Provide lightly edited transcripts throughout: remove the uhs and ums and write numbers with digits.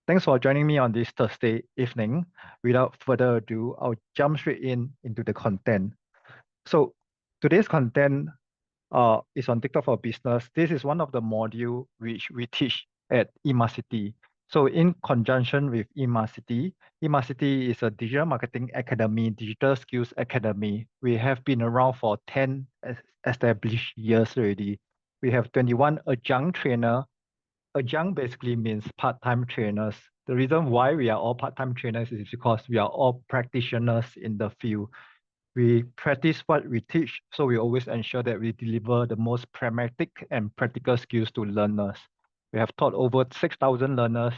Thanks for joining me on this Thursday evening. Without further ado, I'll jump straight into the content. So today's content is on TikTok for Business. This is one of the module which we teach at Imacity. So in conjunction with Imacity, Imacity is a digital marketing academy, digital skills academy. We have been around for 10 established years already. We have 21 adjunct trainer. Adjunct basically means part-time trainers. The reason why we are all part-time trainers is because we are all practitioners in the field. We practice what we teach, so we always ensure that we deliver the most pragmatic and practical skills to learners. We have taught over 6,000 learners.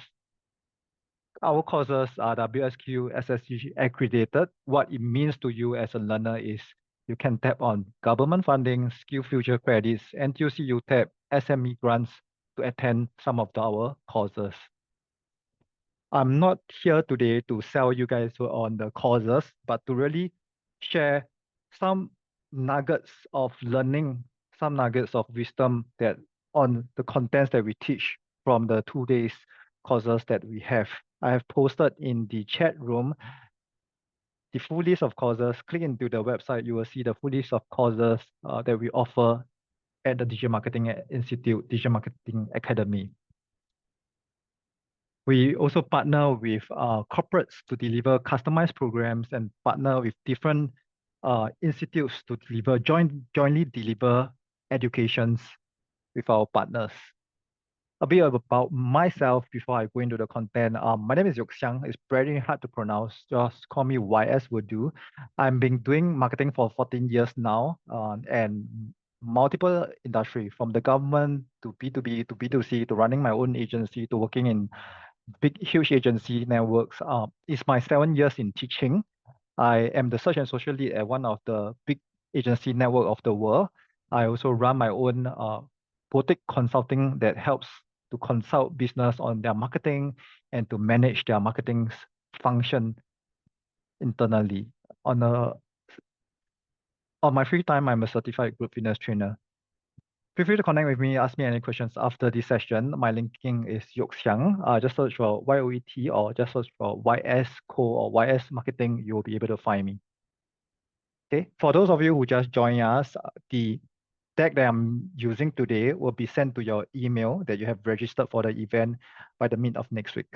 Our courses are WSQ SSG accredited. What it means to you as a learner is you can tap on government funding, SkillsFuture credits, NTUC UTEP, SME grants to attend some of our courses. I'm not here today to sell you guys on the courses, but to really share some nuggets of learning, some nuggets of wisdom that on the contents that we teach from the 2 days courses that we have. I have posted in the chat room the full list of courses. Click into the website, you will see the full list of courses that we offer at the Digital Marketing Institute, Digital Marketing Academy. We also partner with corporates to deliver customized programs and partner with different institutes to jointly deliver educations with our partners. A bit about myself before I go into the content. My name is Yok Xiang. It's very hard to pronounce. Just call me YS will do. I've been doing marketing for 14 years now, and multiple industry, from the government to B2B to B2C to running my own agency to working in huge agency networks. It's my 7 years in teaching. I am the search and social lead at one of the big agency network of the world. I also run my own boutique consulting that helps to consult business on their marketing and to manage their marketing function internally. On my free time, I'm a certified group fitness trainer. Feel free to connect with me, ask me any questions after this session. My linking is Yok Xiang. Just search for YOET or just search for YS Co or YS Marketing. You will be able to find me. Okay, for those of you who just joined us, the deck that I'm using today will be sent to your email that you have registered for the event by the mid of next week.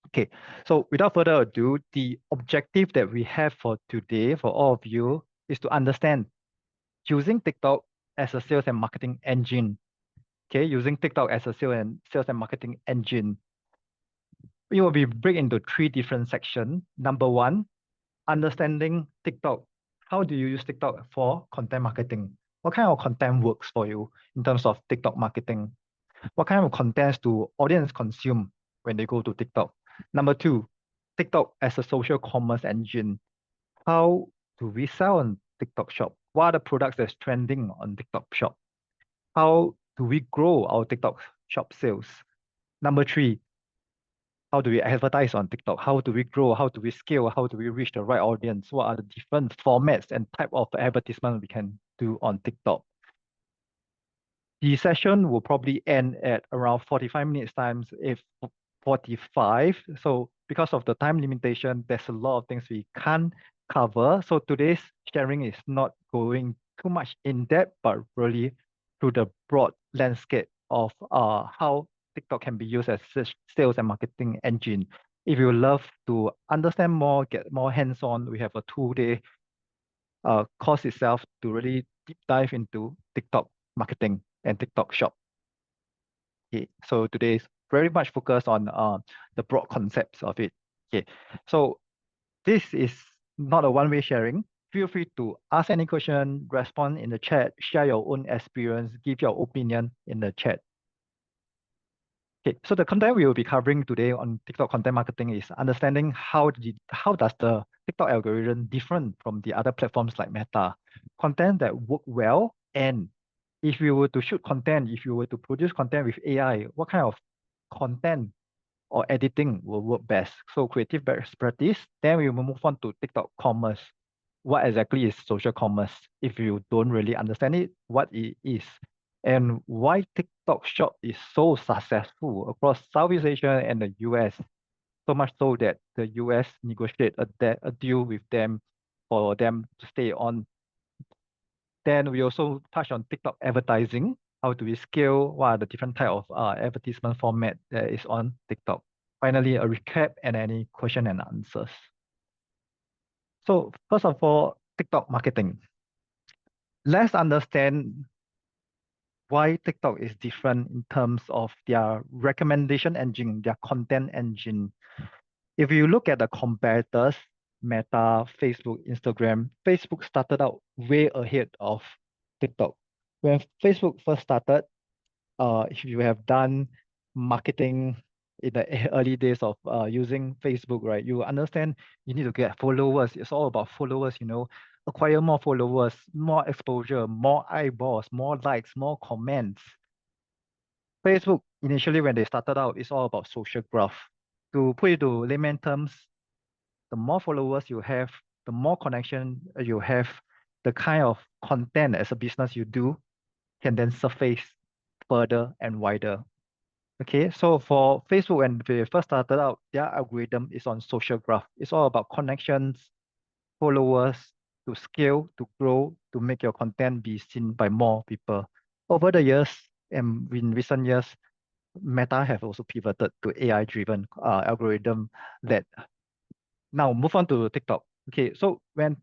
Okay, so without further ado, the objective that we have for today for all of you is to understand using TikTok as a sales and marketing engine. Okay, using TikTok as a sales and marketing engine. We will be break into 3 different sections. Number 1, understanding TikTok. How do you use TikTok for content marketing? What kind of content works for you in terms of TikTok marketing? What kind of contents do audience consume when they go to TikTok? Number 2, TikTok as a social commerce engine. How do we sell on TikTok Shop? What are the products that's trending on TikTok Shop? How do we grow our TikTok Shop sales? Number 3, how do we advertise on TikTok? How do we grow? How do we scale? How do we reach the right audience? What are the different formats and type of advertisement we can do on TikTok? The session will probably end at around 45 minutes times, if 45. So because of the time limitation, there's a lot of things we can't cover. So today's sharing is not going too much in depth, but really through the broad landscape of how TikTok can be used as sales and marketing engine. If you love to understand more, get more hands-on, we have a 2-day course itself to really deep dive into TikTok marketing and TikTok Shop. Okay, so today is very much focused on the broad concepts of it. Okay, so this is not a one-way sharing. Feel free to ask any question, respond in the chat, share your own experience, give your opinion in the chat. Okay, so the content we will be covering today on TikTok content marketing is understanding how does the TikTok algorithm different from the other platforms like Meta. Content that work well, and if you were to shoot content, if you were to produce content with AI, what kind of content or editing will work best? So creative best practice. Then we will move on to TikTok commerce. What exactly is social commerce? If you don't really understand it, what it is. and why TikTok Shop is so successful across Southeast Asia and the US, so much so that the US negotiate a deal with them for them to stay on. Then we also touch on TikTok advertising. How do we scale? What are the different type of advertisement format that is on TikTok? Finally, a recap and any question and answers. So first of all, TikTok marketing. Let's understand why TikTok is different in terms of their recommendation engine, their content engine. If you look at the competitors, Meta, Facebook, Instagram, Facebook started out way ahead of TikTok. When Facebook first started, if you have done marketing in the early days of using Facebook, right, you understand you need to get followers. It's all about followers, acquire more followers, more exposure, more eyeballs, more likes, more comments. Facebook, initially when they started out, it's all about social graph. To put it to layman terms, the more followers you have, the more connection you have, the kind of content as a business you do can then surface further and wider. Okay, so for Facebook, when they first started out, their algorithm is on social graph. It's all about connections, followers, to scale, to grow, to make your content be seen by more people. Over the years, and in recent years, Meta have also pivoted to AI-driven algorithm that now move on to TikTok. Okay, so when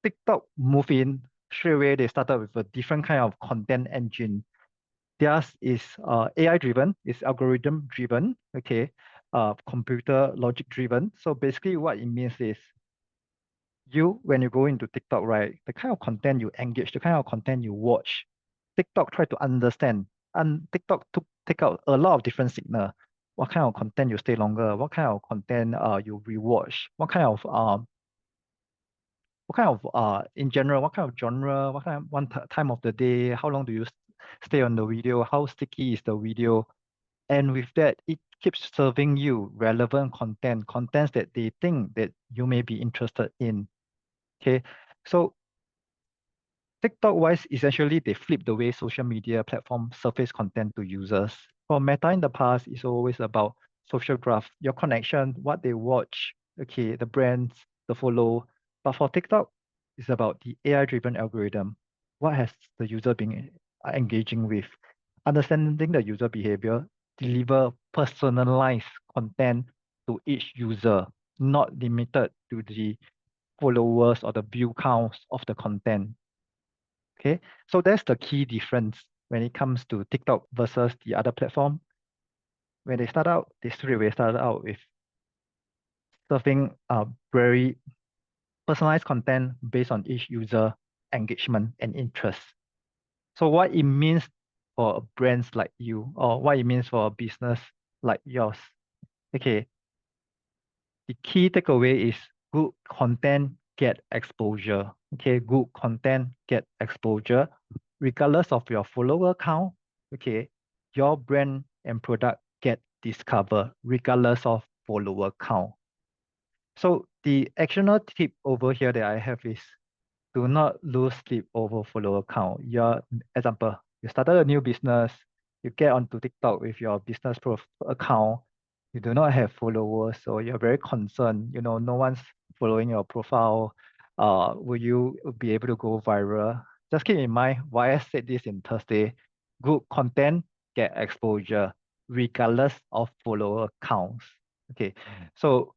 TikTok move in, straight away they started with a different kind of content engine. Theirs is AI driven, is algorithm driven, okay, computer logic driven. So basically what it means is when you go into TikTok, right, the kind of content you engage, the kind of content you watch, TikTok try to understand. And TikTok take out a lot of different signal. What kind of content you stay longer, what kind of content you rewatch, what kind of in general, what kind of genre, what kind of time of the day, how long do you stay on the video, how sticky is the video, and with that, it keeps serving you relevant contents that they think that you may be interested in. Okay, so TikTok wise, essentially they flip the way social media platforms surface content to users. For Meta in the past, it's always about social graph, your connection, what they watch, okay, the brands, the follow. But for TikTok, it's about the AI-driven algorithm. What has the user been engaging with? Understanding the user behavior, deliver personalized content to each user, not limited to the followers or the view counts of the content. Okay, so that's the key difference when it comes to TikTok versus the other platform. When they start out, they straight away started out with serving very personalized content based on each user engagement and interest. So what it means for brands like you, or what it means for a business like yours. Okay, the key takeaway is good content get exposure. Okay, good content get exposure, regardless of your follower count. Okay, your brand and product get discovered regardless of follower count. So the actionable tip over here that I have is do not lose sleep over follower count. Example, you started a new business, you get onto TikTok with your business account, you do not have followers, so you're very concerned, no one's following your profile. Will you be able to go viral? Just keep in mind why I said this in Thursday. Good content get exposure regardless of follower counts. Okay, so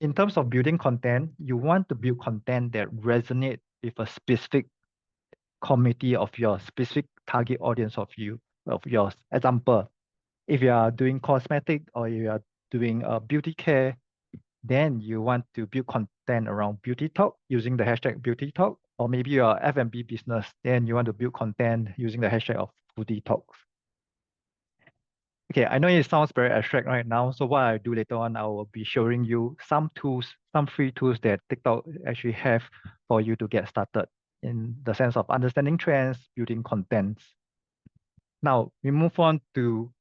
in terms of building content, you want to build content that resonate with a specific community of your specific target audience of yours. Example, if you are doing cosmetic or you are doing beauty care, then you want to build content around beauty talk using the hashtag beauty talk, or maybe you are F&B business, then you want to build content using the hashtag of foodie talks. Okay, I know it sounds very abstract right now. So what I do later on, I will be showing you some tools, some free tools that TikTok actually have for you to get started in the sense of understanding trends, building contents. Now we move on to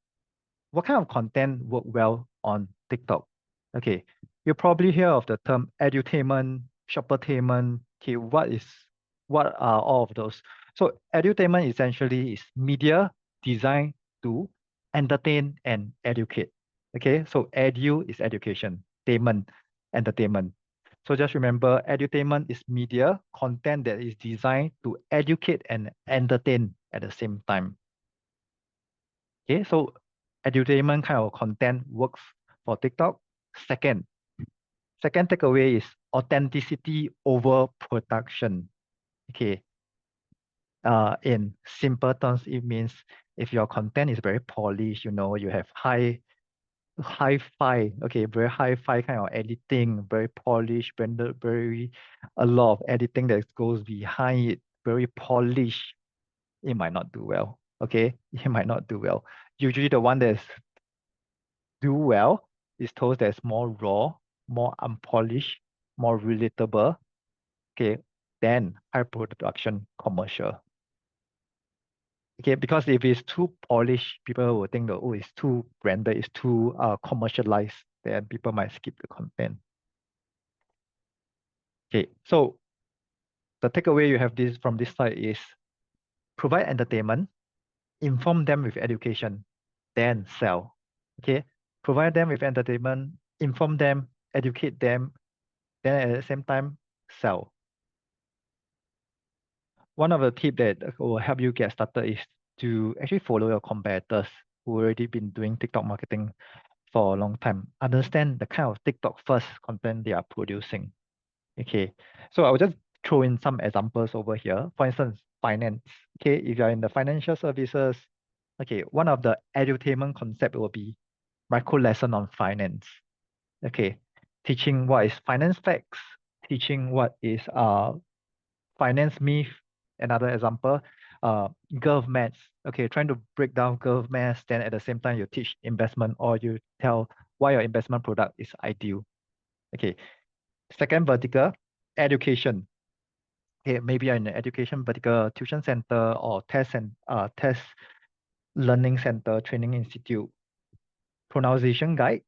what kind of content work well on TikTok. Okay, you probably hear of the term edutainment, shoppertainment. Okay, what are all of those? So edutainment essentially is media designed to entertain and educate. Okay, so edu is education, tainment, entertainment. So just remember, edutainment is media content that is designed to educate and entertain at the same time. Okay, so edutainment kind of content works for TikTok. Second takeaway is authenticity over production. Okay, in simple terms, it means if your content is very polished, you have hi-fi, okay, very hi-fi kind of editing, very polished, rendered, very a lot of editing that goes behind it, very polished, it might not do well. Okay, it might not do well. Usually the one that's do well is those that's more raw, more unpolished, more relatable, okay, than high production commercial. Okay, because if it's too polished, people will think that, oh, it's too branded, it's too commercialized, then people might skip the content. Okay, so the takeaway you have this from this slide is provide entertainment, inform them with education, then sell. Okay, provide them with entertainment, inform them, educate them, then at the same time, sell. One of the tips that will help you get started is to actually follow your competitors who already been doing TikTok marketing for a long time. Understand the kind of TikTok first content they are producing. Okay, so I will just throw in some examples over here. For instance, finance. Okay, if you're in the financial services, okay, one of the edutainment concept will be micro lesson on finance. Okay, teaching what is finance facts, teaching what is finance myth. Another example, Gulf maths. Okay, trying to break down Gulf maths, then at the same time you teach investment or you tell why your investment product is ideal. Okay, second vertical, education. Okay, maybe you're in the education vertical, tuition center or test learning center, training institute, pronunciation guide.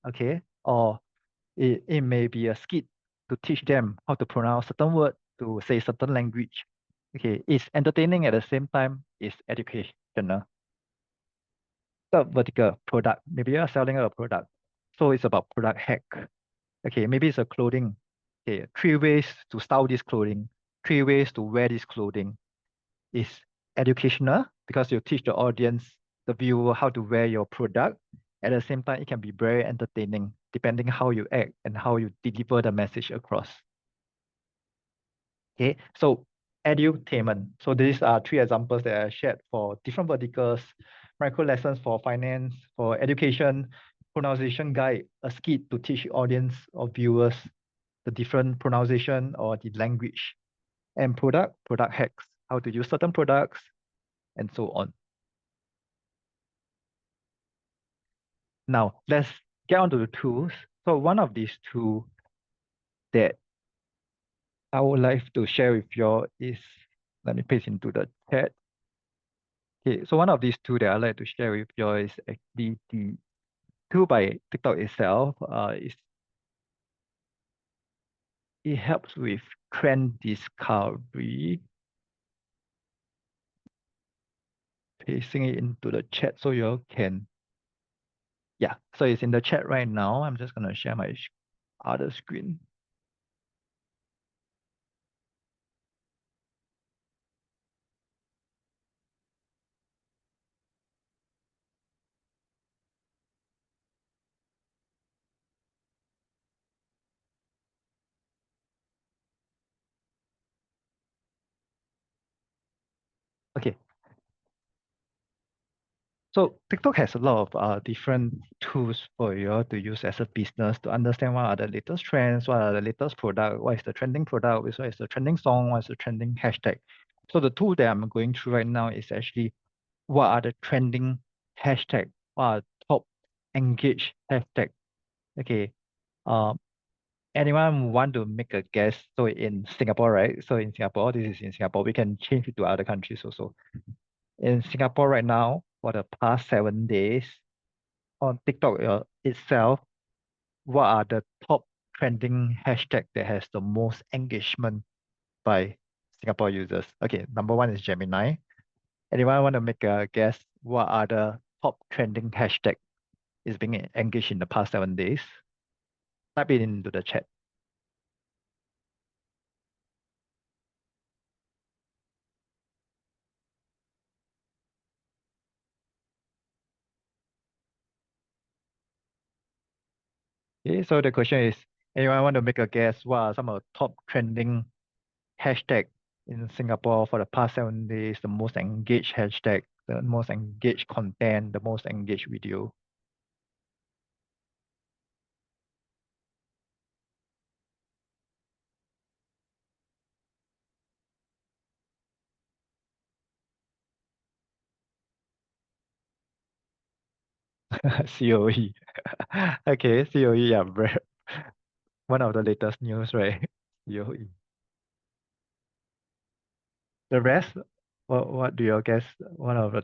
Okay, or it may be a skit to teach them how to pronounce certain word, to say certain language. Okay, it's entertaining at the same time, it's educational. Third vertical, product. Maybe you're selling a product. So it's about product hack. Okay, maybe it's a clothing. Okay, 3 ways to style this clothing, 3 ways to wear this clothing. Is educational because you teach the audience, the viewer, how to wear your product. At the same time, it can be very entertaining depending how you act and how you deliver the message across. Okay, so edutainment. So these are 3 examples that I shared for different verticals: micro lessons for finance, for education, pronunciation guide, a skit to teach audience or viewers the different pronunciation or the language, and product hacks, how to use certain products, and so on. Now, let's get on to the tools. So one of these two that I would like to share with you all is, let me paste into the chat. Okay, so one of these two that I'd like to share with you all is actually the tool by TikTok itself. It helps with trend discovery. Pasting it into the chat so you all can, yeah, so it's in the chat right now. I'm just gonna share my other screen. Okay, so TikTok has a lot of different tools for you all to use as a business to understand what are the latest trends, what are the latest product, what is the trending product, what is the trending song, what is the trending hashtag. So the tool that I'm going through right now is actually what are the trending hashtag, what are top engaged hashtag. Okay. Um, anyone want to make a guess? So in Singapore, right? So in Singapore, this is in Singapore. We can change it to other countries also. In Singapore right now, for the past 7 days, on TikTok itself, what are the top trending hashtag that has the most engagement by Singapore users. Okay, number one is Gemini. Anyone want to make a guess what are the top trending hashtag is being engaged in the past 7 days? Type it into the chat. Okay, so the question is, anyone want to make a guess what are some of the top trending hashtag in Singapore for the past 7 days, the most engaged hashtag, the most engaged content, the most engaged video? COE. Okay, COE, yeah, one of the latest news, right? COE. The rest, what do you guess? One of the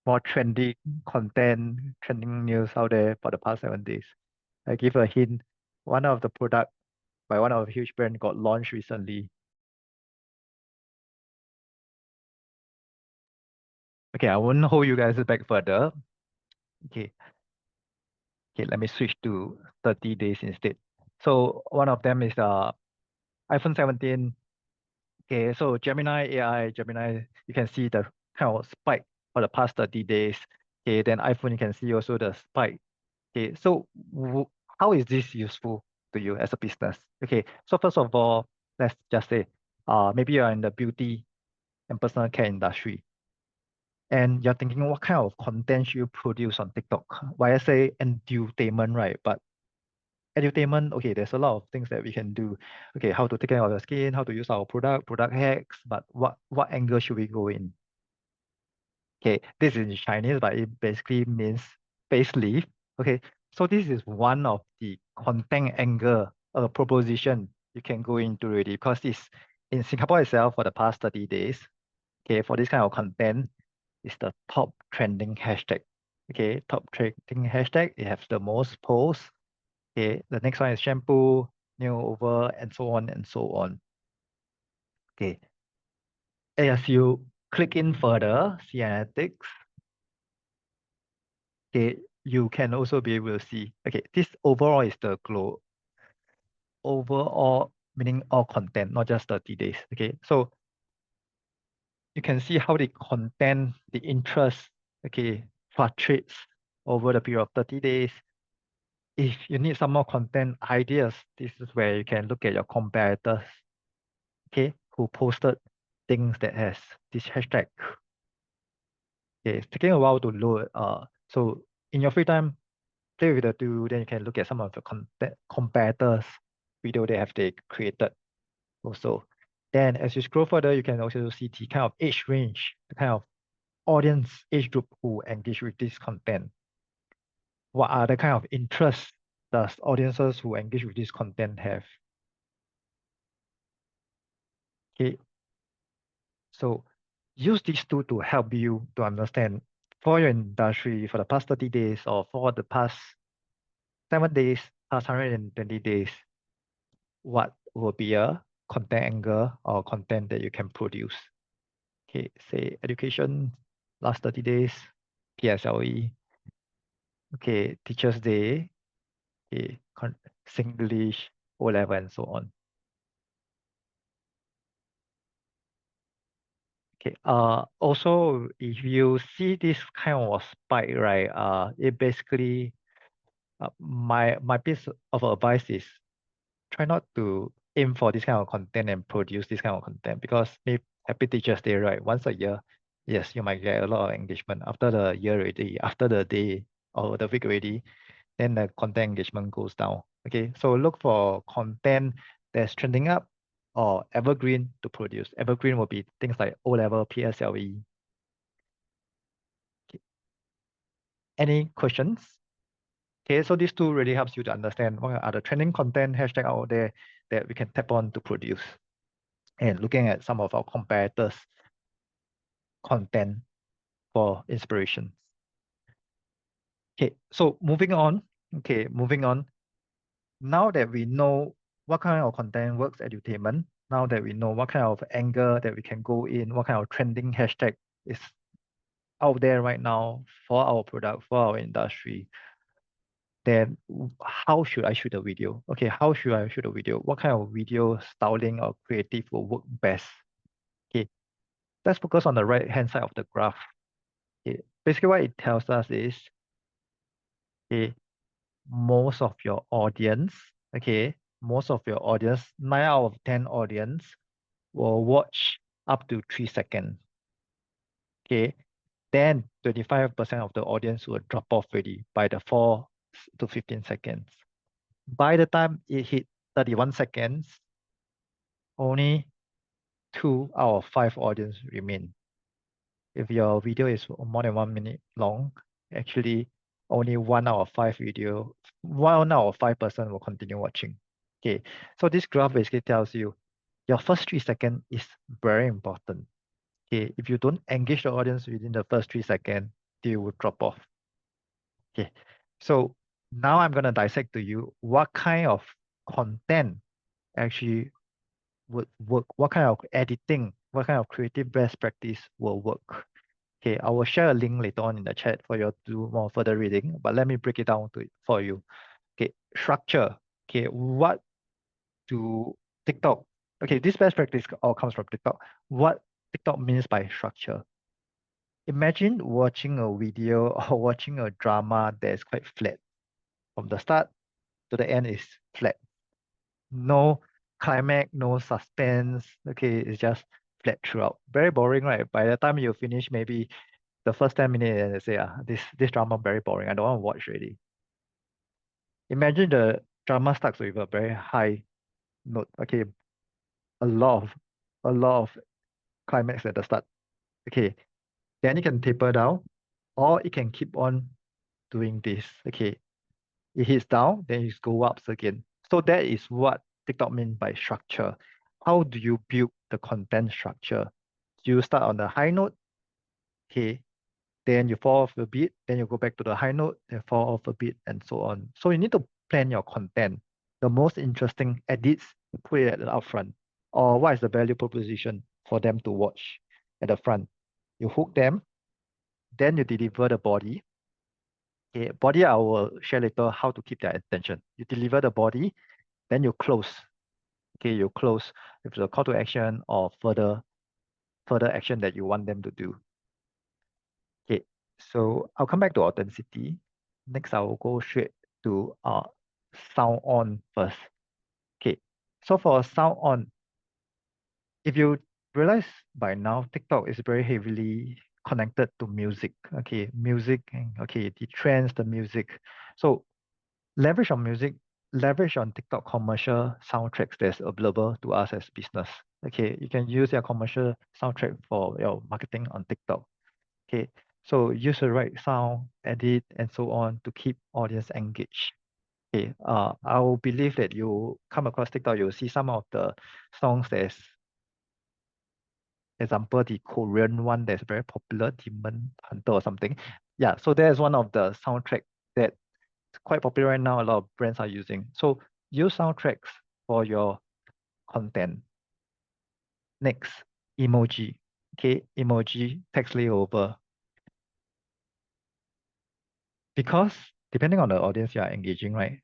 more trendy content, trending news out there for the past 7 days. I give a hint. One of the product by one of the huge brand got launched recently. Okay, I won't hold you guys back further. Okay, okay, let me switch to 30 days instead. So one of them is iPhone 17. Okay, so Gemini AI, Gemini, you can see the kind of spike for the past 30 days. Okay, then iPhone, you can see also the spike. Okay, so how is this useful to you as a business? Okay, so first of all, let's just say, maybe you're in the beauty and personal care industry, and you're thinking what kind of content you produce on TikTok. Why I say edutainment, right? But edutainment, okay, there's a lot of things that we can do. Okay, how to take care of your skin, how to use our product hacks, but what angle should we go in? Okay, this is in Chinese, but it basically means facelift. Okay, so this is one of the content angle proposition you can go into already because it's in Singapore itself for the past 30 days. Okay, for this kind of content, it's the top trending hashtag. Okay, top trending hashtag, it has the most posts. Okay, the next one is shampoo, new over, and so on and so on. Okay, as you click in further, see analytics, okay, you can also be able to see, okay, this overall is the glow, overall meaning all content, not just 30 days. Okay, so you can see how the content, the interest, okay, fluctuates over the period of 30 days. If you need some more content ideas, this is where you can look at your competitors, okay, who posted things that has this hashtag. Okay, it's taking a while to load. So in your free time, play with the tool, then you can look at some of the content competitors video they created also. Then as you scroll further, you can also see the kind of age range, the kind of audience age group who engage with this content. What are the kind of interests does audiences who engage with this content have? Okay, so use these two to help you to understand for your industry for the past 30 days or for the past 7 days, past 120 days, what will be a content angle or content that you can produce. Okay, say education, last 30 days, PSLE, okay, Teachers' Day, okay, Singlish, O level, and so on. Okay, also, if you see this kind of spike, right, it basically, my piece of advice is try not to aim for this kind of content and produce this kind of content because maybe Happy Teachers Day, right? Once a year, yes, you might get a lot of engagement. After the year already, after the day or the week already, then the content engagement goes down. Okay, so look for content that's trending up or evergreen to produce. Evergreen will be things like O level, PSLE. Okay. Any questions? Okay, so these two really helps you to understand what are the trending content hashtag out there that we can tap on to produce. And looking at some of our competitors' content for inspiration. Okay, so moving on. Okay, moving on. Now that we know what kind of content works edutainment, now that we know what kind of angle that we can go in, what kind of trending hashtag is out there right now for our product, for our industry, then how should I shoot a video? Okay, how should I shoot a video? What kind of video styling or creative will work best? Okay, let's focus on the right-hand side of the graph. Okay, basically what it tells us is, okay, most of your audience, okay, most of your audience, 9 out of 10 audience will watch up to 3 seconds. Okay, then 25% of the audience will drop off already by the 4 to 15 seconds. By the time it hit 31 seconds, only 2 out of 5 audience remain. If your video is more than 1 minute long, actually only 1 out of 5 video, 1 out of 5% will continue watching. Okay, so this graph basically tells you your first 3 seconds is very important. Okay, if you don't engage the audience within the first 3 seconds, they will drop off. Okay, so now I'm gonna dissect to you what kind of content actually would work, what kind of editing, what kind of creative best practice will work. Okay, I will share a link later on in the chat for you to do more further reading, but let me break it down for you. Okay, structure. Okay, what do TikTok, okay, this best practice all comes from TikTok. What TikTok means by structure. Imagine watching a video or watching a drama that is quite flat. From the start to the end is flat. No climax, no suspense. Okay, it's just flat throughout. Very boring, right? By the time you finish, maybe the first 10 minutes, and they say, this drama very boring. I don't want to watch already. Imagine the drama starts with a very high note. Okay, a lot of climax at the start. Okay, then it can taper down, or it can keep on doing this. Okay, it hits down, then it go up again. So that is what TikTok means by structure. How do you build the content structure? You start on the high note, okay, then you fall off a bit, then you go back to the high note, then fall off a bit, and so on. So you need to plan your content. The most interesting edits, put it at the upfront. Or what is the value proposition for them to watch at the front? You hook them, then you deliver the body. Okay, body I will share later how to keep their attention. You deliver the body, then you close. Okay, you close with the call to action or further action that you want them to do. Okay, so I'll come back to authenticity. Next, I will go straight to sound on first. Okay, so for sound on, if you realize by now, TikTok is very heavily connected to music. Okay, music, okay, the trends, the music. So leverage on music, leverage on TikTok commercial soundtracks that's available to us as business. Okay, you can use your commercial soundtrack for your marketing on TikTok. Okay, so use the right sound, edit, and so on to keep audience engaged. Okay, I will believe that you come across TikTok, you'll see some of the songs that's, example, the Korean one that's very popular, Demon Hunter or something. Yeah, so there's one of the soundtrack that's quite popular right now. A lot of brands are using. So use soundtracks for your content. Next, emoji. Okay, emoji, text layover. Because depending on the audience you are engaging, right?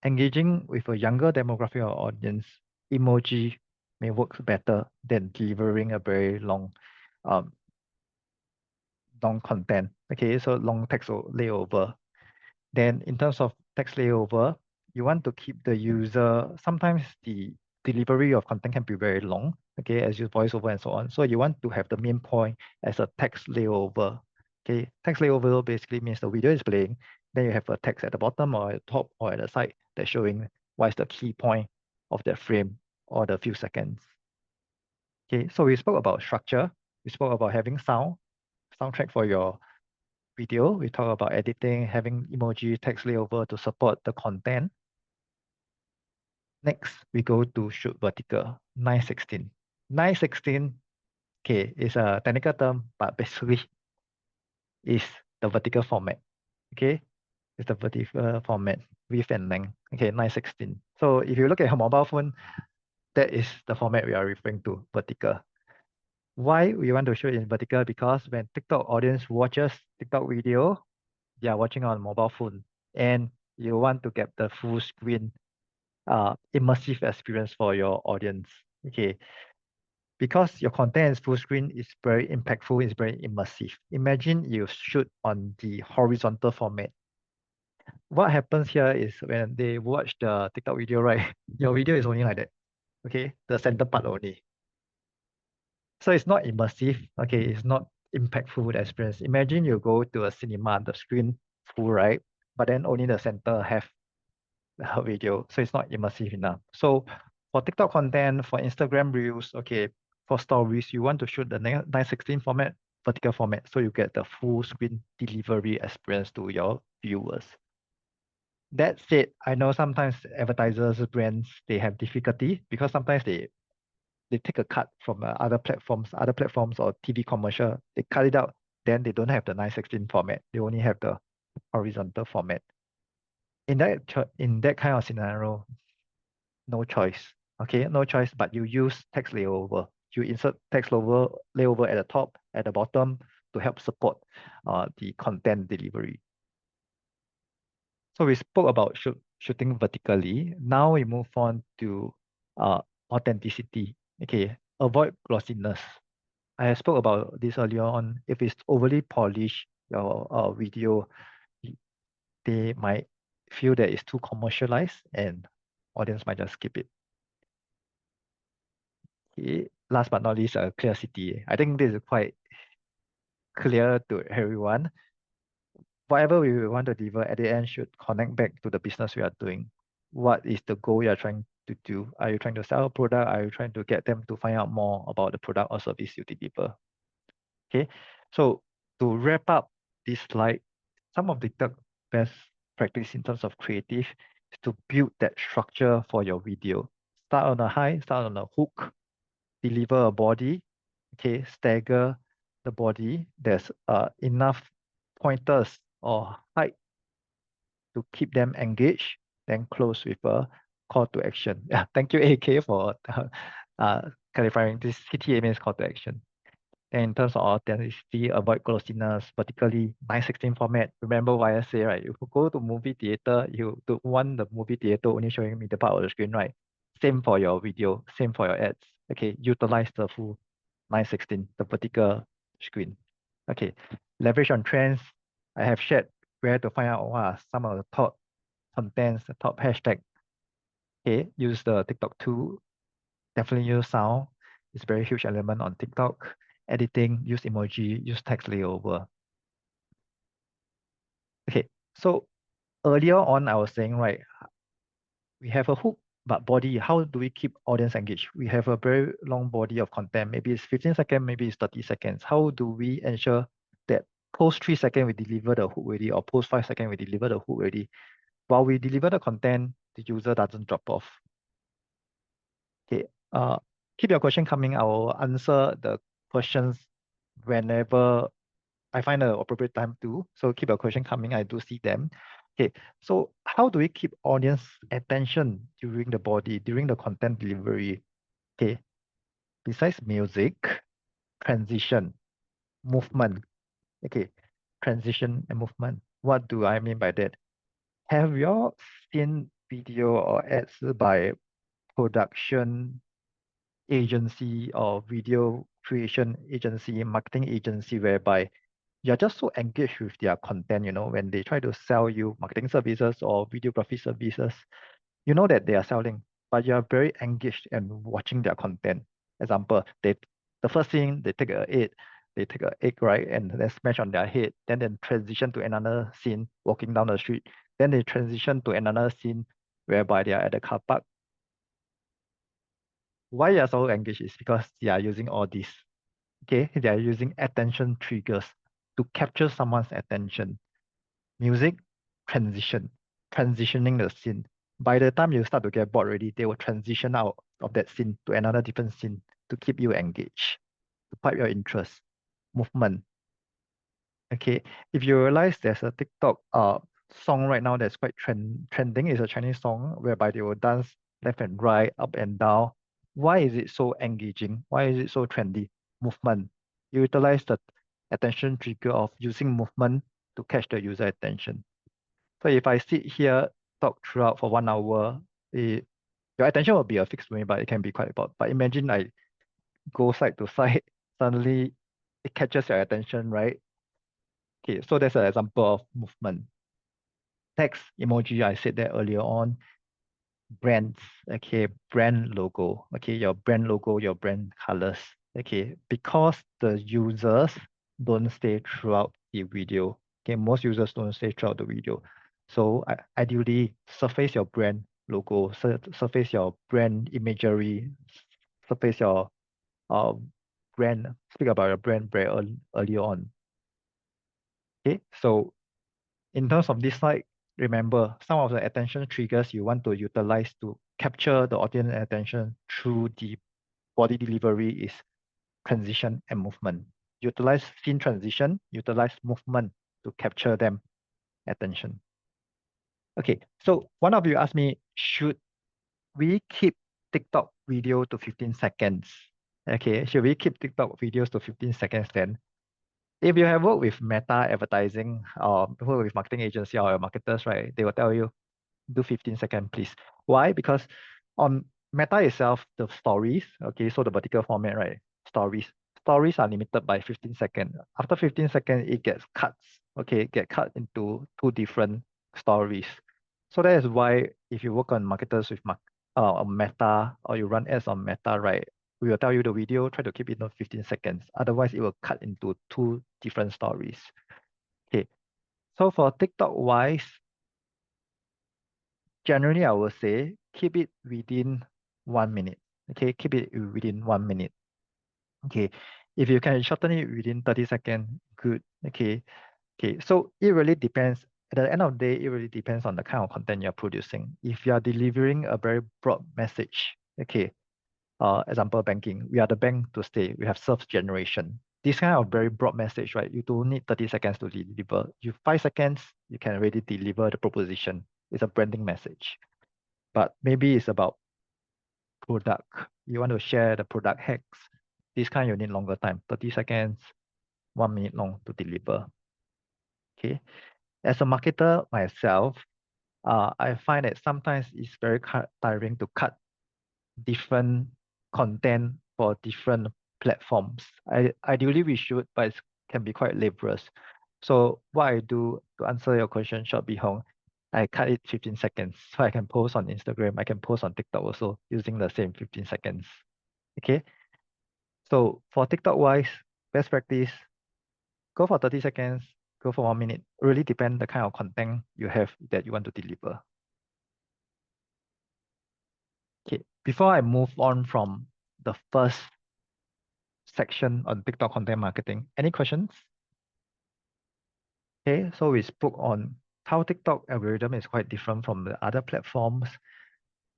Engaging with a younger demographic or audience, emoji may work better than delivering a very um, long content. Okay, so long text layover. Then in terms of text layover, you want to keep the user, sometimes the delivery of content can be very long, okay, as you voiceover and so on. So you want to have the main point as a text layover. Okay, text layover basically means the video is playing, then you have a text at the bottom or at the top or at the side that's showing what is the key point of that frame or the few seconds. Okay, so we spoke about structure, we spoke about having soundtrack for your video. We talk about editing, having emoji, text layover to support the content. Next, we go to shoot vertical, 9:16. 9:16, okay, is a technical term, but basically is the vertical format. Okay, it's the vertical format, width and length. Okay, 9:16. So if you look at your mobile phone, That is the format we are referring to, vertical. Why we want to show it in vertical? Because when TikTok audience watches TikTok video, they are watching on mobile phone, and you want to get the full screen immersive experience for your audience. Okay, because your content is full screen, it's very impactful, it's very immersive. Imagine you shoot on the horizontal format. What happens here is when they watch the TikTok video, right? Your video is only like that. Okay, the center part only. So it's not immersive. Okay, it's not impactful experience. Imagine you go to a cinema, the screen full, right? But then only the center have the video. So it's not immersive enough. So for TikTok content, for Instagram Reels, okay, for stories, you want to shoot the 916 format, vertical format, so you get the full screen delivery experience to your viewers. That said, I know sometimes advertisers, brands, they have difficulty because sometimes they take a cut from other platforms or TV commercial, they cut it out, then they don't have the 916 format. They only have the horizontal format. In that kind of scenario, no choice. Okay, no choice, but you use text layover. You insert text layover at the top, at the bottom to help support the content delivery. So we spoke about shooting vertically. Now we move on to authenticity. Okay, avoid glossiness. I spoke about this earlier on. If it's overly polished, your video, they might feel that it's too commercialized and audience might just skip it. Okay. Last but not least, clear city. I think this is quite clear to everyone. Whatever we want to deliver at the end should connect back to the business we are doing. What is the goal you are trying to do? Are you trying to sell a product? Are you trying to get them to find out more about the product or service you deliver? Okay, so to wrap up this slide, some of the best practice in terms of creative is to build that structure for your video. Start on a high, start on a hook, deliver a body, okay, stagger the body. There's enough pointers or height to keep them engaged, then close with a call to action. Yeah, thank you, AK, for clarifying this. CTA means call to action. And in terms of authenticity, avoid glossiness, particularly 916 format. Remember what I say, right? If you go to movie theater, you don't want the movie theater only showing me the part of the screen, right? Same for your video, same for your ads. Okay, utilize the full 916, the vertical screen. Okay, leverage on trends. I have shared where to find out what are some of the top contents, the top hashtag. Okay, use the TikTok tool. Definitely use sound. It's a very huge element on TikTok. Editing, use emoji, use text layover. Okay, so earlier on I was saying, right, we have a hook, but body, how do we keep audience engaged? We have a very long body of content. Maybe it's 15 seconds, maybe it's 30 seconds. How do we ensure that post 3 seconds we deliver the hook already, or post 5 seconds we deliver the hook already? While we deliver the content, the user doesn't drop off. Okay, keep your question coming. I will answer the questions whenever I find the appropriate time to. So keep your question coming. I do see them. Okay, so how do we keep audience attention during the body, during the content delivery? Okay, besides music, transition, movement. Okay, transition and movement. What do I mean by that? Have you all seen video or ads by production agency or video creation agency, marketing agency, whereby you're just so engaged with their content, when they try to sell you marketing services or videography services, you know that they are selling, but you're very engaged and watching their content. Example, the first scene, they take a egg, right, and then smash on their head, then transition to another scene, walking down the street, then they transition to another scene whereby they are at the car park. Why you are so engaged is because they are using all this. Okay, they are using attention triggers to capture someone's attention. Music, transition, transitioning the scene. By the time you start to get bored already, they will transition out of that scene to another different scene to keep you engaged, to pipe your interest. Movement. Okay, if you realize there's a TikTok song right now that's quite trending, is a Chinese song whereby they will dance left and right, up and down. Why is it so engaging? Why is it so trendy? Movement. You utilize the attention trigger of using movement to catch the user attention. So if I sit here, talk throughout for 1 hour, it, your attention will be a fixed point, but it can be quite about. But imagine I go side to side, suddenly it catches your attention, right? Okay, so that's an example of movement. Text emoji, I said that earlier on. Brands, okay, brand logo, okay, your brand logo, your brand colors, okay, because the users don't stay throughout the video, okay, most users don't stay throughout the video. So ideally, surface your brand logo, surface your brand imagery, surface your uh, speak about your brand very early on. Okay, so in terms of this slide, remember some of the attention triggers you want to utilize to capture the audience attention through the body delivery is transition and movement. Utilize scene transition, utilize movement to capture them attention. Okay, so one of you asked me, should we keep TikTok video to 15 seconds? Okay, should we keep TikTok videos to 15 seconds then? If you have worked with Meta advertising or work with marketing agency or marketers, right, they will tell you do 15 second, please. Why? Because on Meta itself, the stories, okay, so the vertical format, right? Stories are limited by 15 seconds. After 15 seconds, it gets cut, okay, get cut into two different stories. So that is why if you work on marketers with on Meta or you run ads on Meta, right? We will tell you the video, try to keep it on 15 seconds. Otherwise, it will cut into two different stories. Okay. So for TikTok wise, generally I will say keep it within 1 minute. Okay, keep it within 1 minute. Okay. If you can shorten it within 30 seconds, good. Okay. Okay. So it really depends. At the end of the day, it really depends on the kind of content you're producing. If you are delivering a very broad message, okay, example banking, we are the bank to stay. We have service generation. This kind of very broad message, right? You don't need 30 seconds to deliver. You 5 seconds, you can already deliver the proposition. It's a branding message. But maybe it's about product. You want to share the product hacks. This kind you need longer time, 30 seconds, 1 minute long to deliver. Okay. As a marketer myself, I find that sometimes it's very tiring to cut different content for different platforms. Ideally we should, but it can be quite laborious. So what I do to answer your question, short Hong, I cut it 15 seconds. So I can post on Instagram, I can post on TikTok also using the same 15 seconds. Okay. So for TikTok wise, best practice, go for 30 seconds, go for 1 minute. Really depend the kind of content you have that you want to deliver. Okay. Before I move on from the first section on TikTok content marketing, any questions? Okay, so we spoke on how TikTok algorithm is quite different from the other platforms.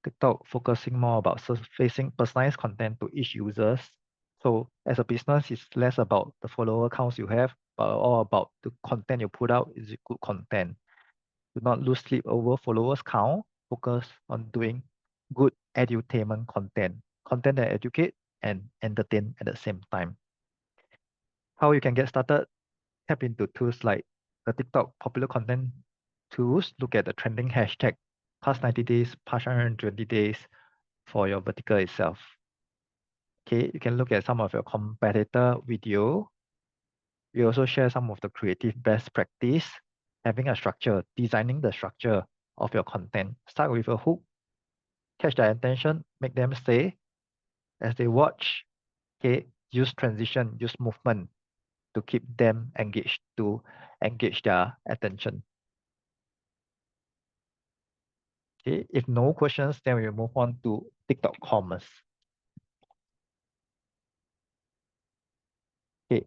TikTok focusing more about surfacing personalized content to each users. So as a business, it's less about the follower counts you have, but all about the content you put out. Is it good content? Do not lose sleep over followers count. Focus on doing good edutainment content, content that educate and entertain at the same time. How you can get started? Tap into tools like the TikTok popular content tools. Look at the trending hashtag past 90 days, past 120 days for your vertical itself. Okay, you can look at some of your competitor video. We also share some of the creative best practice, having a structure, designing the structure of your content. Start with a hook, catch their attention, make them stay as they watch. Okay, use transition, use movement to keep them engaged, to engage their attention. Okay, if no questions, then we will move on to TikTok commerce. Okay,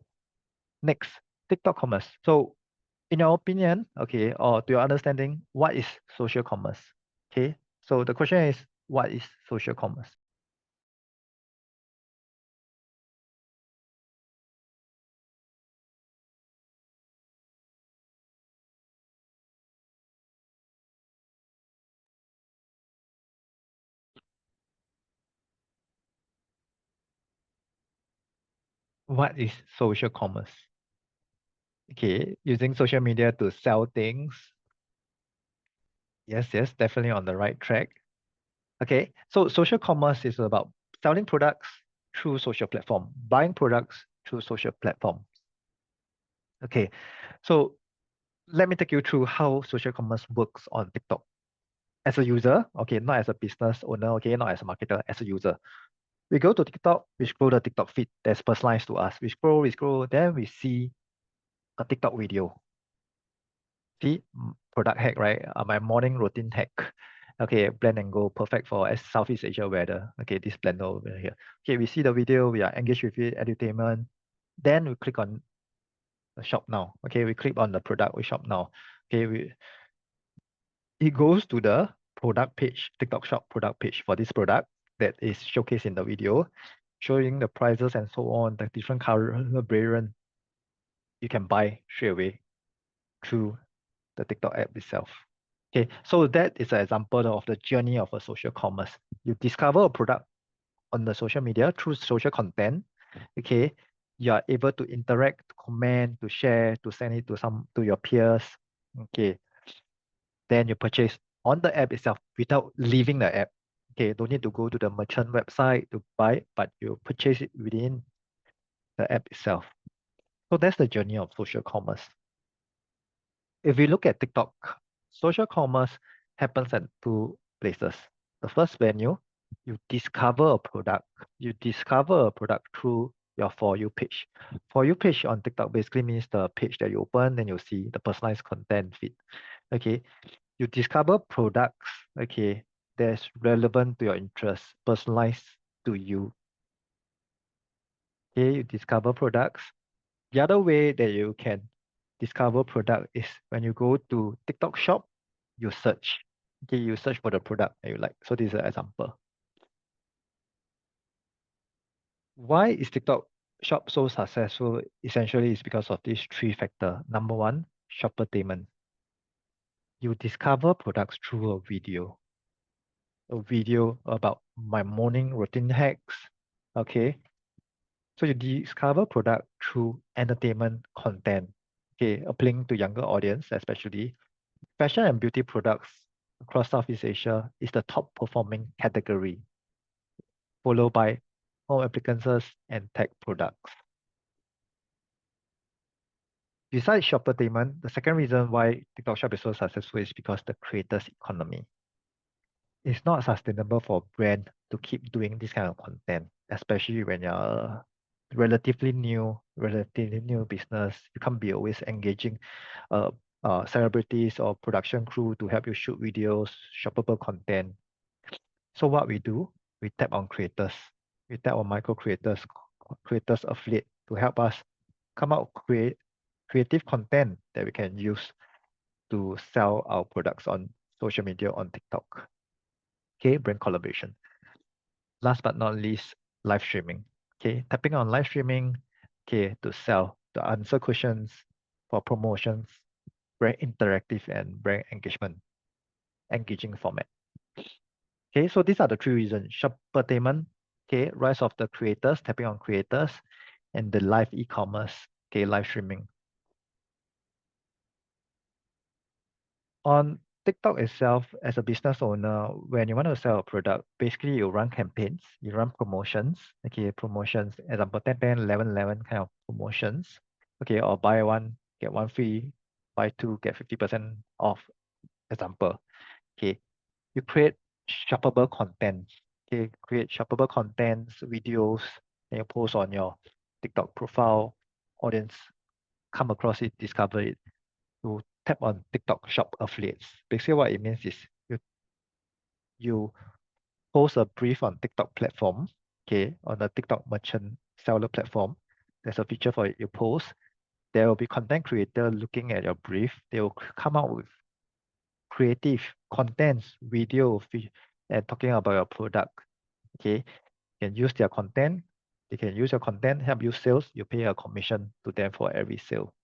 next, TikTok commerce. So in your opinion, okay, or to your understanding, what is social commerce? Okay, so the question is, what is social commerce? What is social commerce? Okay, using social media to sell things. Yes, yes, definitely on the right track. Okay, so social commerce is about selling products through social platform, buying products through social platform. Okay, so let me take you through how social commerce works on TikTok. As a user, okay, not as a business owner, okay, not as a marketer, as a user. We go to TikTok, we scroll the TikTok feed that's personalized to us. We scroll, then we see a TikTok video. See, product hack, right? My morning routine hack. Okay, blend and go, perfect for Southeast Asia weather. Okay, this blender over here. Okay, we see the video, we are engaged with it, edutainment. Then we click on the shop now. Okay, we click on the product, we shop now. Okay, it goes to the product page, TikTok shop product page for this product that is showcased in the video, showing the prices and so on, the different color variant you can buy straight away through the TikTok app itself. Okay, so that is an example of the journey of a social commerce. You discover a product on the social media through social content. Okay, you are able to interact, to comment, to share, to send it to your peers. Okay, then you purchase on the app itself without leaving the app. Okay, don't need to go to the merchant website to buy it, but you purchase it within the app itself. So that's the journey of social commerce. If we look at TikTok, social commerce happens at two places. The first venue, you discover a product. You discover a product through your For You page. For You page on TikTok basically means the page that you open, then you see the personalized content feed. Okay, you discover products, okay, that's relevant to your interest, personalized to you. Okay, you discover products. The other way that you can discover product is when you go to TikTok shop, you search. Okay, you search for the product that you like. So this is an example. Why is TikTok shop so successful? Essentially, it's because of these three factors. Number one, shoppertainment. You discover products through a video about my morning routine hacks. Okay, so you discover product through entertainment content. Okay, appealing to younger audience, especially. Fashion and beauty products across Southeast Asia is the top performing category, followed by home appliances and tech products. Besides shoppertainment, the second reason why TikTok Shop is so successful is because the creators economy. It's not sustainable for brand to keep doing this kind of content, especially when you're a relatively new business. You can't be always engaging uh, celebrities or production crew to help you shoot videos, shoppable content. So what we do, we tap on creators. We tap on micro creators, creators affiliate to help us come out creative content that we can use to sell our products on social media on TikTok. Okay, brand collaboration. Last but not least, live streaming. Okay, tapping on live streaming, okay, to sell, to answer questions for promotions, very interactive and very engaging format. Okay, so these are the three reasons. Shoppertainment, okay, rise of the creators, tapping on creators, and the live e-commerce, okay, live streaming. On TikTok itself, as a business owner, when you want to sell a product, basically you run campaigns, you run promotions, okay, promotions, example 10, 10, 11, 11 kind of promotions, okay, or buy one, get one free, buy two, get 50% off, example, okay. You create shoppable content, okay, create shoppable contents, videos, and you post on your TikTok profile, audience come across it, discover it, you tap on TikTok shop affiliates. Basically, what it means is you post a brief on TikTok platform, okay, on the TikTok merchant seller platform. There's a feature for it. You post. There will be content creator looking at your brief. They will come out with creative contents, video, and talking about your product. Okay, you can use their content. They can use your content, help you sales. You pay a commission to them for every sale.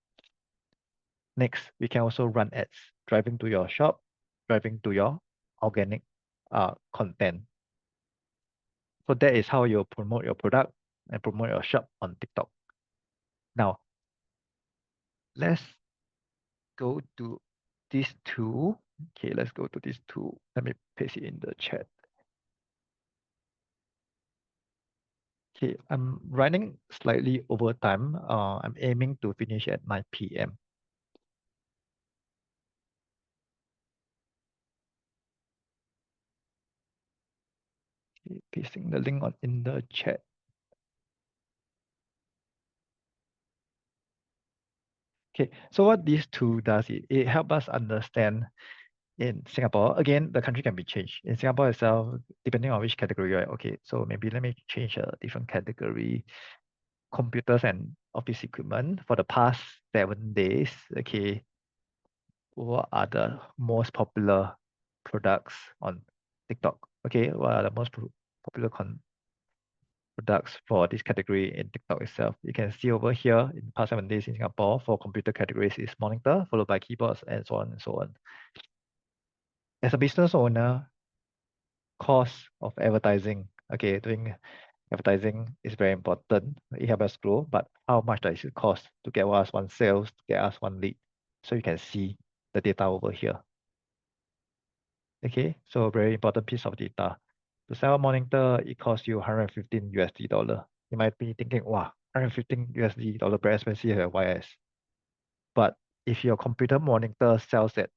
Next, we can also run ads, driving to your shop, driving to your organic content. So that is how you promote your product and promote your shop on TikTok. Now, let's go to this tool. Okay, let's go to this tool. Let me paste it in the chat. Okay, I'm running slightly over time. I'm aiming to finish at 9 p.m. Okay, pasting the link in the chat. Okay, so what this tool does, it helps us understand in Singapore, again, the country can be changed. In Singapore itself, depending on which category, right? Okay, so maybe let me change a different category. Computers and office equipment for the past 7 days. Okay, what are the most popular products on TikTok? Okay, what are the most popular products for this category in TikTok itself? You can see over here in the past 7 days in Singapore for computer categories is monitor, followed by keyboards, and so on and so on. As a business owner, cost of advertising. Okay, doing advertising is very important. It helps us grow, but how much does it cost to get us one sales, to get us one lead? So you can see the data over here. Okay, so a very important piece of data. To sell a monitor, it costs you 115 USD dollar. You might be thinking, wow, 115 USD dollar very expensive at YS. But if your computer monitor sells at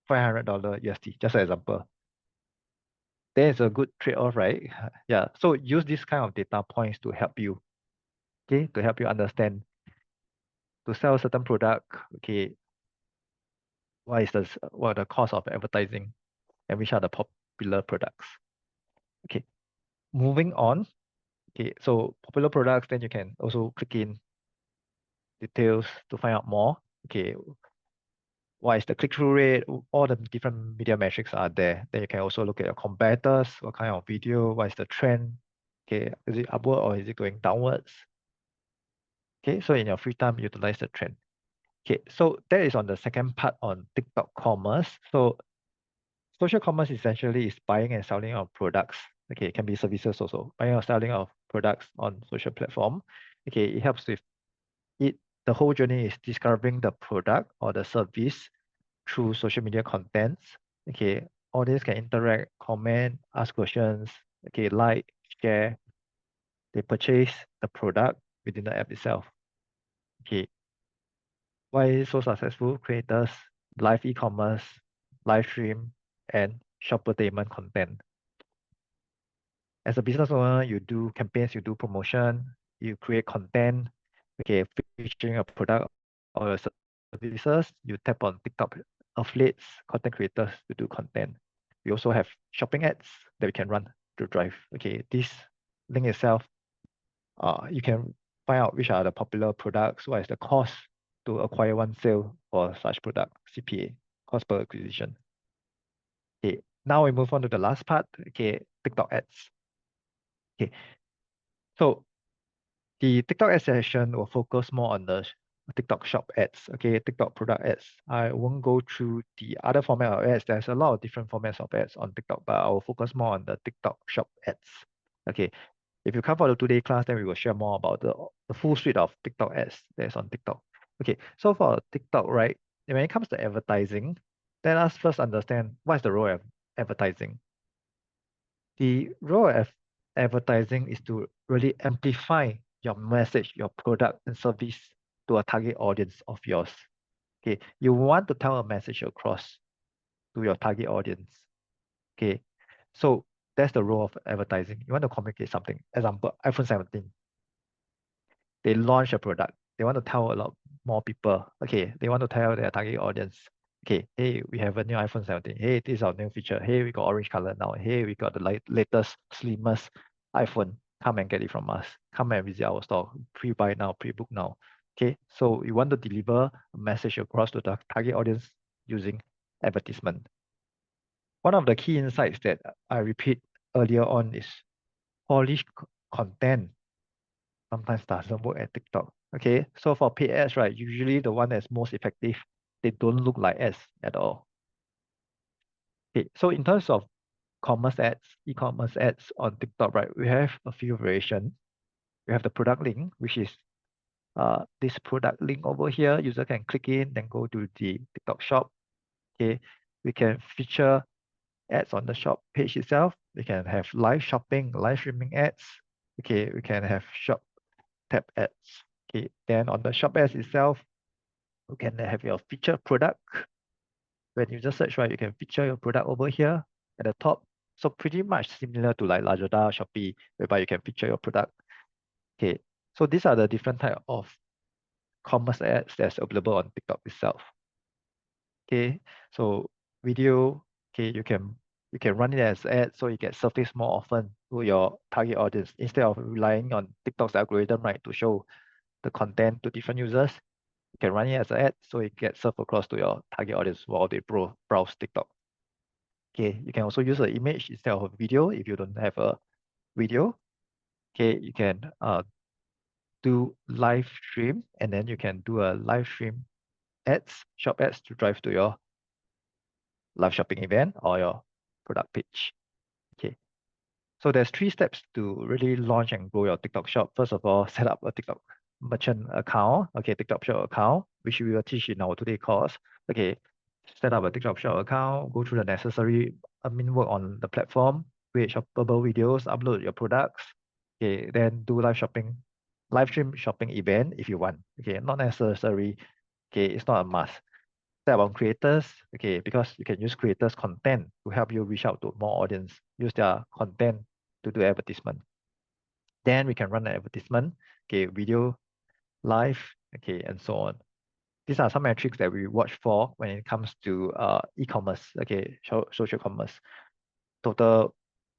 $500 USD, just an example, then it's a good trade-off, right? Yeah. So use this kind of data points to help you, okay, to help you understand to sell a certain product, okay, what are the cost of advertising and which are the popular products. Okay, moving on. Okay, so popular products, then you can also click in details to find out more. Okay, what is the click-through rate? All the different media metrics are there. Then you can also look at your competitors, what kind of video, what is the trend? Okay, is it upward or is it going downwards? Okay, so in your free time, utilize the trend. Okay, so that is on the second part on TikTok commerce. So social commerce essentially is buying and selling of products. Okay, it can be services also. Buying or selling of products on social platform. Okay, it helps with it. The whole journey is discovering the product or the service through social media contents. Okay, audience can interact, comment, ask questions. Okay, like, share. They purchase the product within the app itself. Okay, why so successful? Creators, live e-commerce, live stream, and shoppertainment content. As a business owner, you do campaigns, you do promotion, you create content, okay, featuring a product or your services. You tap on TikTok affiliates, content creators to do content. We also have shopping ads that we can run to drive. Okay, this link itself, you can find out which are the popular products, what is the cost to acquire one sale for such product, CPA, cost per acquisition. Okay, now we move on to the last part, okay, TikTok ads. Okay, so the TikTok ad session will focus more on the TikTok shop ads, okay, TikTok product ads. I won't go through the other format of ads. There's a lot of different formats of ads on TikTok, but I will focus more on the TikTok shop ads. Okay, if you come for the 2-day class, then we will share more about the full suite of TikTok ads that's on TikTok. Okay, so for TikTok, right, when it comes to advertising, let us first understand what's the role of advertising. The role of advertising is to really amplify your message, your product and service to a target audience of yours. Okay, you want to tell a message across to your target audience. Okay, so that's the role of advertising. You want to communicate something. Example, iPhone 17. They launch a product. They want to tell a lot more people. Okay, they want to tell their target audience. Okay, hey, we have a new iPhone 17. Hey, this is our new feature. Hey, we got orange color now. Hey, we got the latest, slimmest iPhone. Come and get it from us. Come and visit our store. Pre-buy now, pre-book now. Okay, so you want to deliver a message across to the target audience using advertisement. One of the key insights that I repeat earlier on is polished content sometimes doesn't work at TikTok. Okay, so for paid ads, right, usually the one that's most effective, they don't look like ads at all. Okay, so in terms of commerce ads, e-commerce ads on TikTok, right, we have a few variations. We have the product link, which is this product link over here. User can click in, then go to the TikTok shop. Okay, we can feature ads on the shop page itself. We can have live shopping, live streaming ads. Okay, we can have shop tab ads. Okay, then on the shop ads itself, you can have your featured product. When you just search, right, you can feature your product over here at the top. So pretty much similar to like Lazada, Shopee, whereby you can feature your product. Okay, so these are the different type of commerce ads that's available on TikTok itself. Okay, so video, okay, you can run it as ads so you get surfaced more often to your target audience instead of relying on TikTok's algorithm, right, to show the content to different users. You can run it as an ad so it gets served across to your target audience while they browse TikTok. Okay, you can also use an image instead of a video if you don't have a video. Okay, you can do live stream and then you can do a live stream ads, shop ads to drive to your live shopping event or your product page. Okay, so there's 3 steps to really launch and grow your TikTok shop. First of all, set up a TikTok merchant account, okay, TikTok shop account, which we will teach in our today course. Okay, set up a TikTok shop account, go through the necessary admin work on the platform, create shoppable videos, upload your products. Okay, then do live stream shopping event if you want. Okay, not necessary. Okay, it's not a must. Step on creators, okay, because you can use creators' content to help you reach out to more audience, use their content to do advertisement. Then we can run an advertisement, okay, video, live, okay, and so on. These are some metrics that we watch for when it comes to e-commerce, okay, social commerce. Total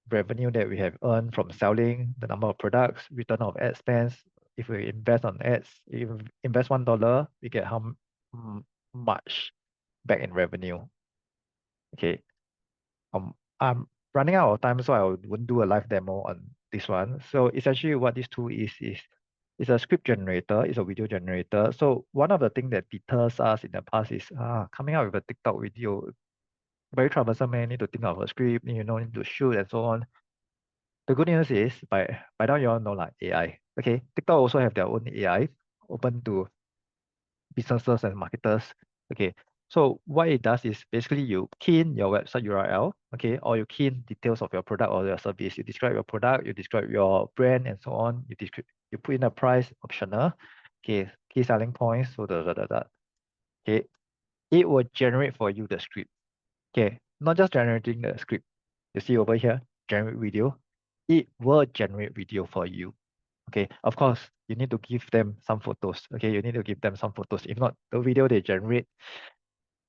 revenue that we have earned from selling, the number of products, return of ad spends. If we invest on ads, if we invest $1, we get how much back in revenue. Okay. I'm running out of time, so I won't do a live demo on this one. So essentially what this tool is it's a script generator, it's a video generator. So one of the things that deters us in the past is coming out with a TikTok video. Very troublesome, man. Need to think of a script, need to shoot and so on. The good news is by now you all know like AI. Okay, TikTok also have their own AI open to businesses and marketers. Okay, so what it does is basically you key in your website URL, okay, or you key in details of your product or your service. You describe your product, you describe your brand and so on. You put in a price optional, okay, key selling points, so okay, it will generate for you the script. Okay, not just generating the script. You see over here, generate video. It will generate video for you. Okay, of course, you need to give them some photos. Okay, you need to give them some photos. If not, the video they generate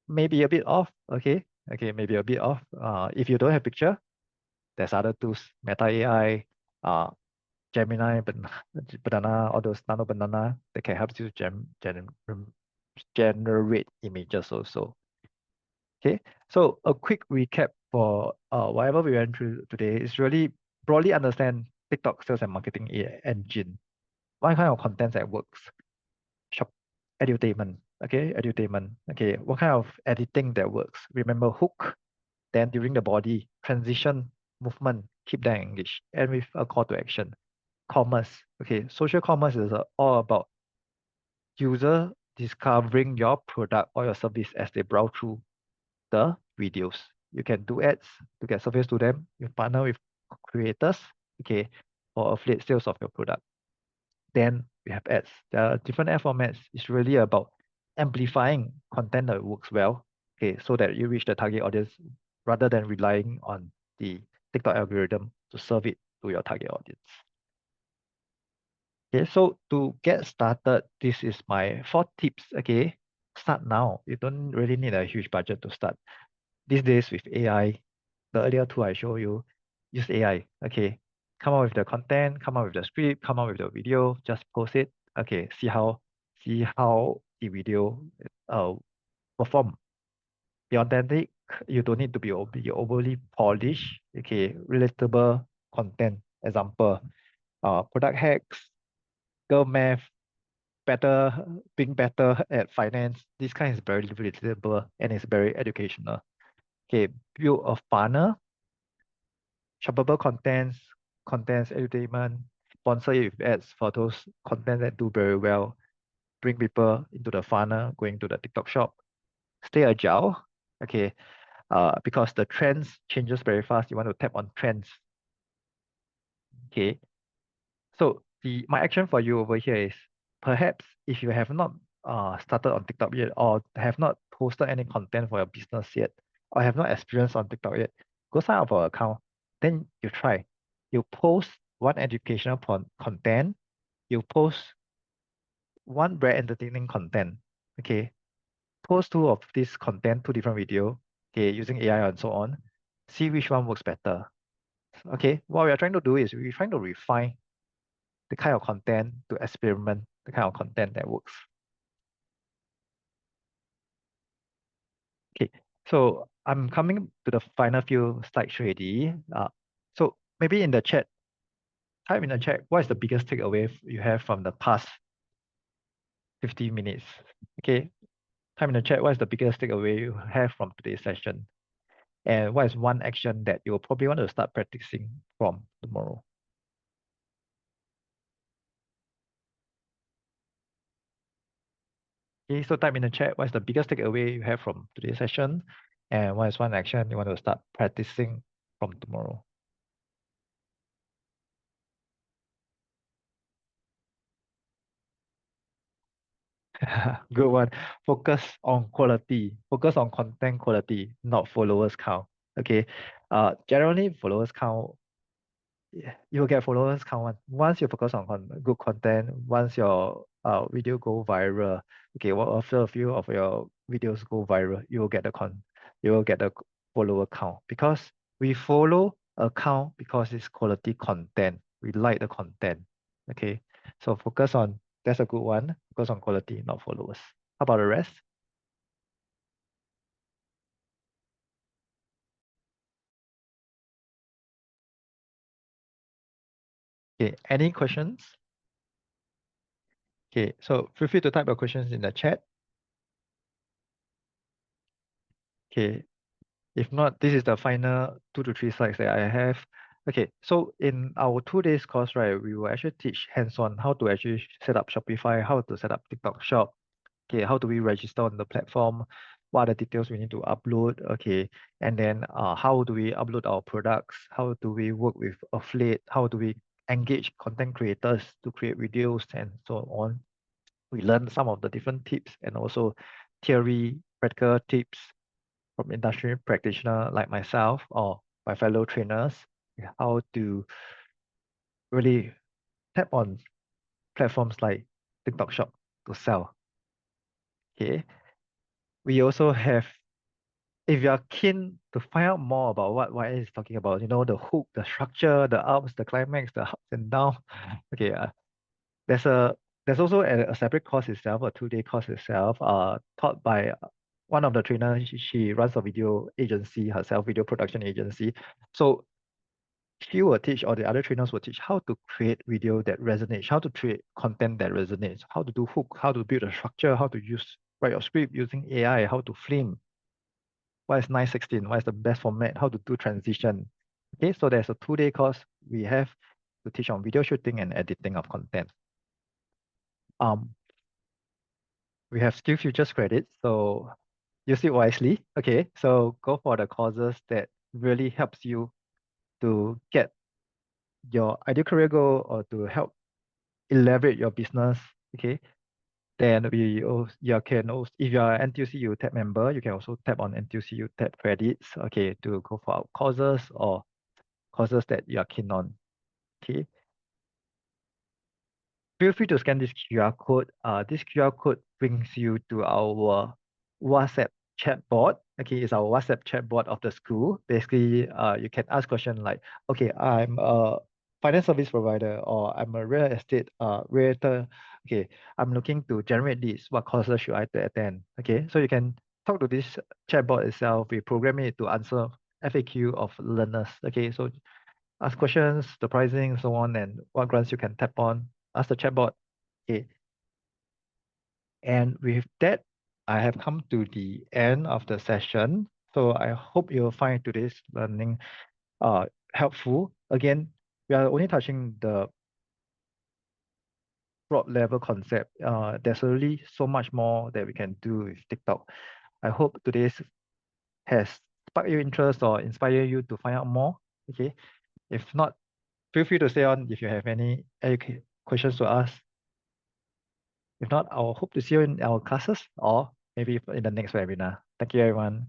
may be a bit off. Okay, maybe a bit off. If you don't have picture, there's other tools, Meta AI, Gemini, Banana, all those Nano Banana that can help you generate images also. Okay, so a quick recap for whatever we went through today is really broadly understand TikTok sales and marketing engine. What kind of content that works? Shop edutainment. Okay, edutainment. Okay, what kind of editing that works? Remember hook, then during the body, transition, movement, keep them engaged, and with a call to action. Commerce. Okay, social commerce is all about user discovering your product or your service as they browse through the videos. You can do ads to get service to them. You partner with creators, okay, for affiliate sales of your product. Then we have ads. There are different ad formats. It's really about amplifying content that works well, okay, so that you reach the target audience rather than relying on the TikTok algorithm to serve it to your target audience. Okay, so to get started, this is my 4 tips. Okay, start now. You don't really need a huge budget to start. These days with AI, the earlier tool I show you, use AI. Okay, come up with the content, come up with the script, come up with the video, just post it. Okay, see how the video perform. Be authentic. You don't need to be overly polished. Okay, relatable content. Example, product hacks, girl math, better being better at finance. This kind is very relatable and it's very educational. Okay, build a funnel, shoppable contents, entertainment, sponsor it with ads for those content that do very well. bring people into the funnel, going to the TikTok shop. Stay agile, okay, because the trends changes very fast. You want to tap on trends, okay. So my action for you over here is perhaps if you have not started on TikTok yet or have not posted any content for your business yet or have not experienced on TikTok yet, go sign up for an account. Then you try. You post one educational content. You post one very entertaining content. Okay. Post two of this content, two different video. Okay, using AI and so on. See which one works better. Okay. What we are trying to do is we're trying to refine the kind of content to experiment the kind of content that works. Okay, so I'm coming to the final few slides already. So maybe in the chat, type in the chat, what is the biggest takeaway you have from the past 50 minutes? Okay, type in the chat, what is the biggest takeaway you have from today's session? And what is one action that you'll probably want to start practicing from tomorrow? Okay, so type in the chat, what is the biggest takeaway you have from today's session? And what is one action you want to start practicing from tomorrow? Good one. Focus on quality. Focus on content quality, not followers count. Okay. Generally followers count, yeah, you will get followers count once you focus on good content, once your video go viral. Okay, well, after a few of your videos go viral, you will get the follower count because we follow account because it's quality content. We like the content. Okay. So focus on that's a good one. Focus on quality, not followers. How about the rest? Okay, any questions? Okay, so feel free to type your questions in the chat. Okay, if not, this is the final 2 to 3 slides that I have. Okay, so in our 2 days course, right, we will actually teach hands-on how to actually set up Shopify, how to set up TikTok Shop. Okay, how do we register on the platform? What are the details we need to upload? Okay, and then how do we upload our products? How do we work with affiliate? How do we engage content creators to create videos and so on? We learn some of the different tips and also theory, practical tips from industry practitioner like myself or my fellow trainers, how to really tap on platforms like TikTok Shop to sell. Okay. We also have, if you are keen to find out more about what YS is talking about, the hook, the structure, the ups, the climax, the ups and downs. Okay, there's a there's also a separate course itself, a 2 day course itself, taught by one of the trainers. She runs a video agency herself, video production agency. So she will teach, or the other trainers will teach how to create video that resonates, how to create content that resonates, how to do hook, how to build a structure, how to write your script using AI, how to film, what is 916, what is the best format, how to do transition. Okay, so there's a 2 day course we have to teach on video shooting and editing of content. Um, we have skill futures credits, so use it wisely. Okay, so go for the courses that really helps you to get your ideal career goal or to help elaborate your business. Okay, then you can also, if you are NTUC UTAP member, you can also tap on NTUC UTAP credits. Okay, to go for our courses or courses that you are keen on. Okay, feel free to scan this QR code. This QR code brings you to our WhatsApp chat board. Okay, it's our WhatsApp chat board of the school. Basically, you can ask question like, okay, I'm a finance service provider or I'm a real estate realtor. Okay, I'm looking to generate leads. What courses should I attend? Okay, so you can talk to this chatbot itself. We program it to answer FAQ of learners. Okay, so ask questions, the pricing, so on, and what grants you can tap on. Ask the chatbot. Okay. And with that, I have come to the end of the session. So I hope you'll find today's learning helpful. Again, we are only touching the broad level concept. There's really so much more that we can do with TikTok. I hope today's has sparked your interest or inspire you to find out more. Okay. If not, feel free to stay on if you have any questions to ask. If not, I'll hope to see you in our classes or maybe in the next webinar. Thank you, everyone.